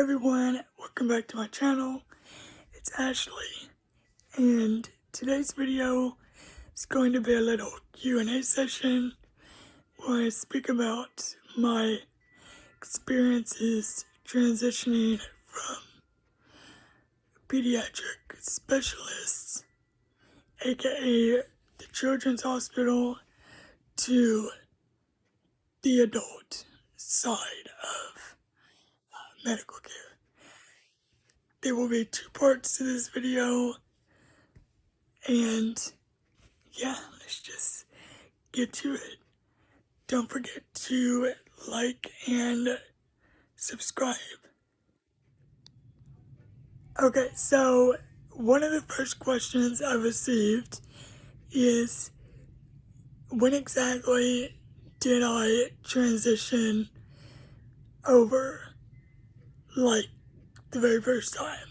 everyone, welcome back to my channel. It's Ashley, and today's video is going to be a little Q&A session where I speak about my experiences transitioning from pediatric specialists, aka the Children's Hospital, to the adult side of medical care. There will be two parts to this video, and yeah, let's just get to it. Don't forget to like and subscribe. Okay, so one of the first questions I received is, when exactly did I transition over, like, the very first time?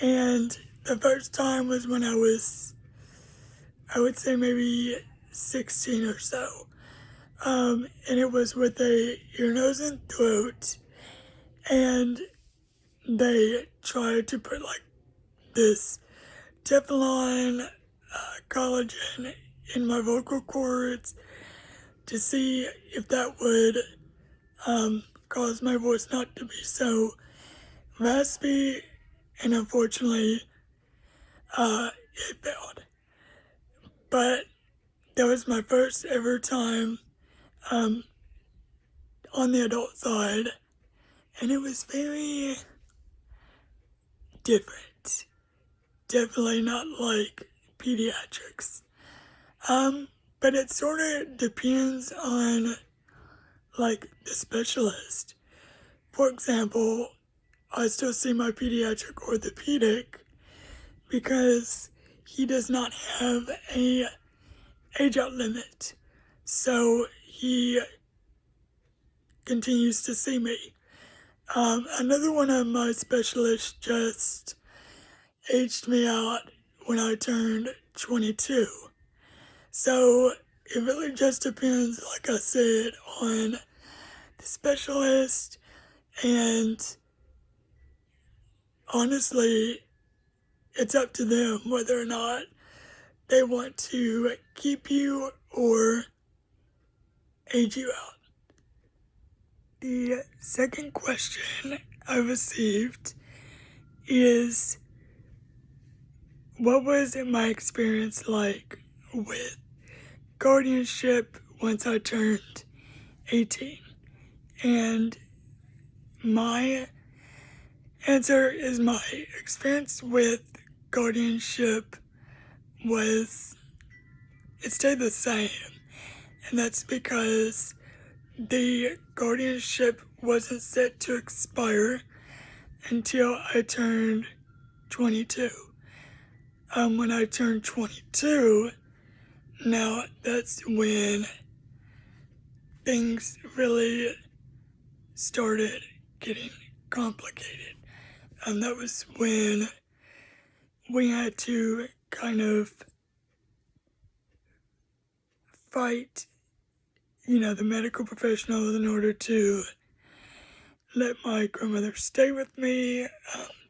And the first time was when I was, I would say maybe 16 or so. And it was with a ear, nose, and throat. And they tried to put like this Teflon collagen in my vocal cords to see if that would cause my voice not to be so raspy, and unfortunately it failed. But that was my first ever time on the adult side, and it was very different. Definitely not like pediatrics. But it sort of depends on like the specialist. For example, I still see my pediatric orthopedic because he does not have a age out limit. So he continues to see me. Another one of my specialists just aged me out when I turned 22. So it really just depends, like I said, on the specialist, and honestly, it's up to them whether or not they want to keep you or age you out. The second question I received is, what was my experience like with guardianship once I turned 18? And my answer is, my experience with guardianship it stayed the same. And that's because the guardianship wasn't set to expire until I turned 22. When I turned 22, now that's when things really started getting complicated. That was when we had to kind of fight, the medical professionals in order to let my grandmother stay with me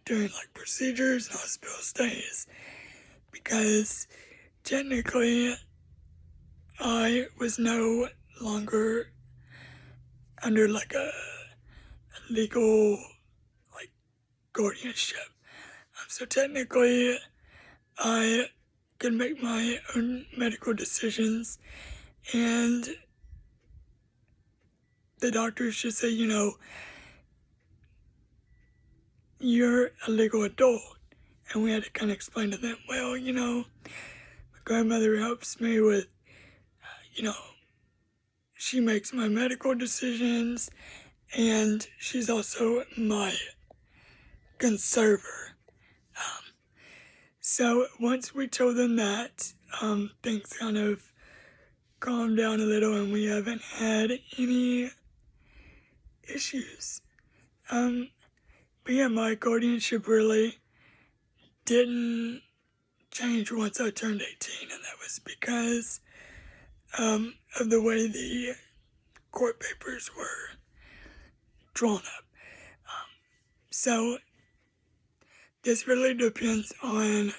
during like procedures and hospital stays, because technically I was no longer under like a legal like guardianship. So technically I could make my own medical decisions, and the doctors just say, you're a legal adult. And we had to kind of explain to them, well, my grandmother helps me with, she makes my medical decisions, and she's also my conserver. So once we told them that, things kind of calmed down a little, and we haven't had any issues. But yeah, my guardianship really didn't change once I turned 18, and that was because of the way the court papers were drawn up. So this really depends on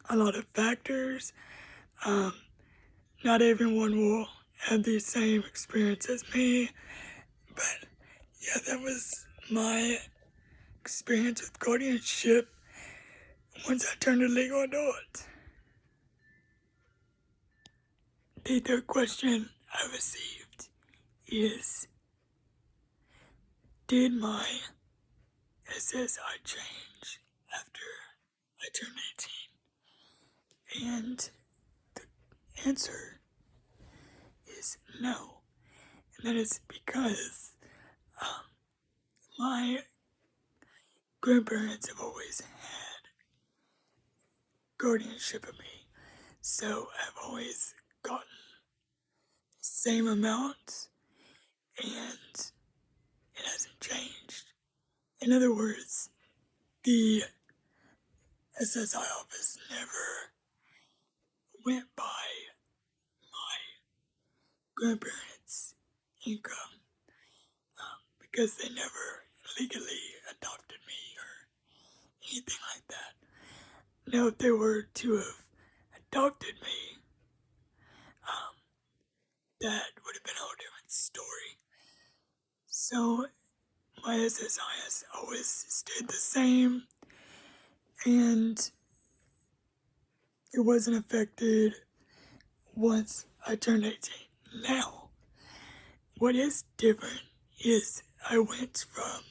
a lot of factors. Not everyone will have the same experience as me, but yeah, that was my experience with guardianship once I turned a legal adult. The third question I received is, did my SSI change after I turned 18? And the answer is no. And that is because my grandparents have always had guardianship of me. So I've always gotten the same amount and it hasn't changed. In other words, the SSI office never went by my grandparents' income because they never legally adopted me or anything like that. Now, if they were to have adopted me, that would have been a whole different story. So my SSI has always stayed the same, and it wasn't affected once I turned 18. Now, what is different is I went from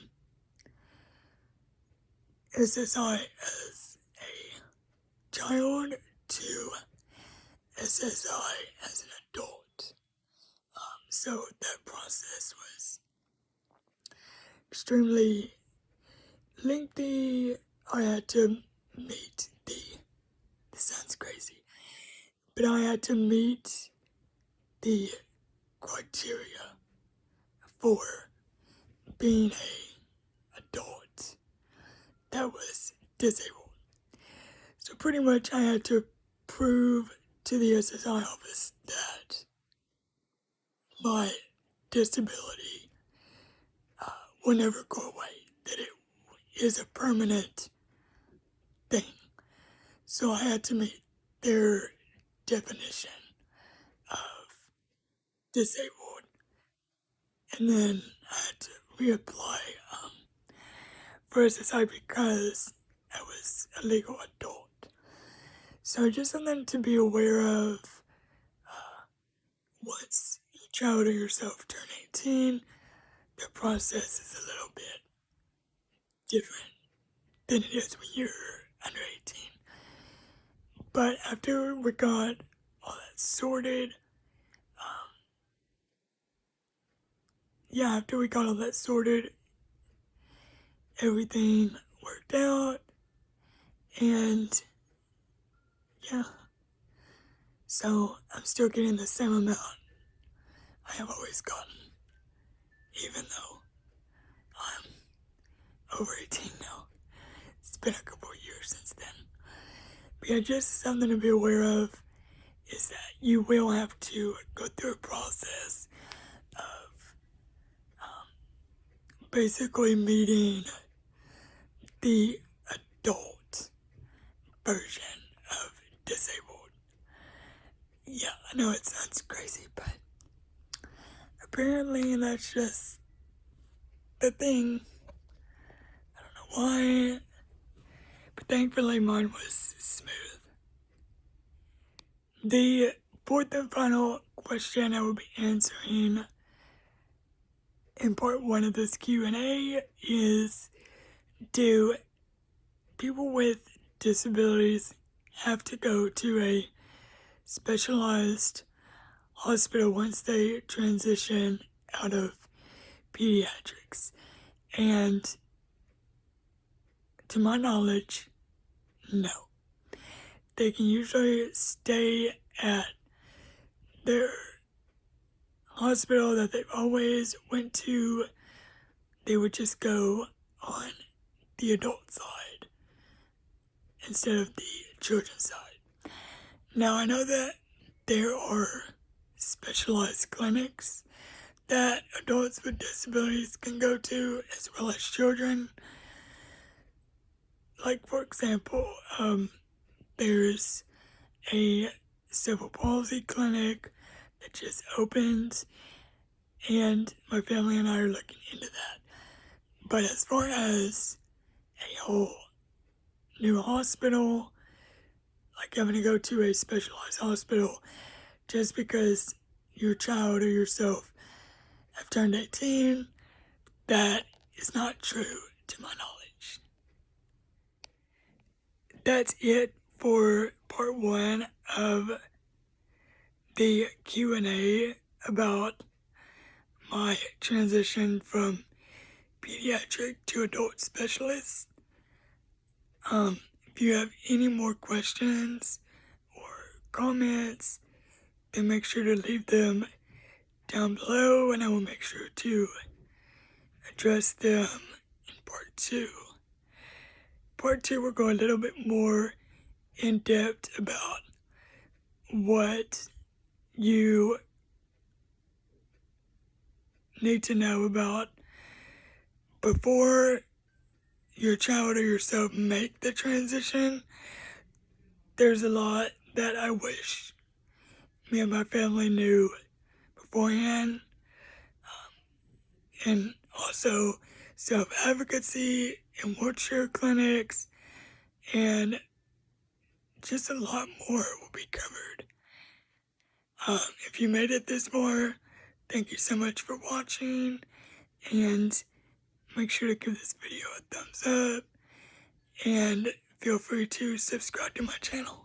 SSI as a child to SSI as an adult. So that process was extremely lengthy. I had to meet this sounds crazy, but I had to meet the criteria for being a adult that was disabled. So pretty much I had to prove to the SSI office that my disability will never go away, that it is a permanent thing. So I had to meet their definition of disabled, and then I had to reapply for SSI because I was a legal adult. So just something to be aware of once your child or yourself turn 18, the process is a little bit different than it is when you're under 18. But after we got all that sorted, after we got all that sorted, everything worked out, and yeah, so I'm still getting the same amount I have always gotten, even though I'm over 18 now. It's been a couple of years since then. But yeah, just something to be aware of is that you will have to go through a process of basically meeting the adult version of disabled. Yeah, I know it sounds crazy, but apparently that's just the thing. I don't know why, but thankfully mine was smooth. The fourth and final question I will be answering in part 1 of this Q&A is, do people with disabilities have to go to a specialized hospital once they transition out of pediatrics? And to my knowledge, no. They can usually stay at their hospital that they've always went to. They would just go on the adult side instead of the children's side. Now I know that there are specialized clinics that adults with disabilities can go to, as well as children. Like, for example, there's a cerebral palsy clinic that just opened, and my family and I are looking into that. But as far as a whole new hospital, like having to go to a specialized hospital just because your child or yourself have turned 18, that is not true to my knowledge. That's it for part 1 of the Q&A about my transition from pediatric to adult specialist. If you have any more questions or comments, then make sure to leave them down below, and I will make sure to address them in part 2. Part 2, we'll go a little bit more in depth about what you need to know about before your child or yourself make the transition. There's a lot that I wish me and my family knew beforehand, and also self-advocacy and wheelchair clinics, and just a lot more will be covered. If you made it this far, thank you so much for watching, and make sure to give this video a thumbs up, and feel free to subscribe to my channel.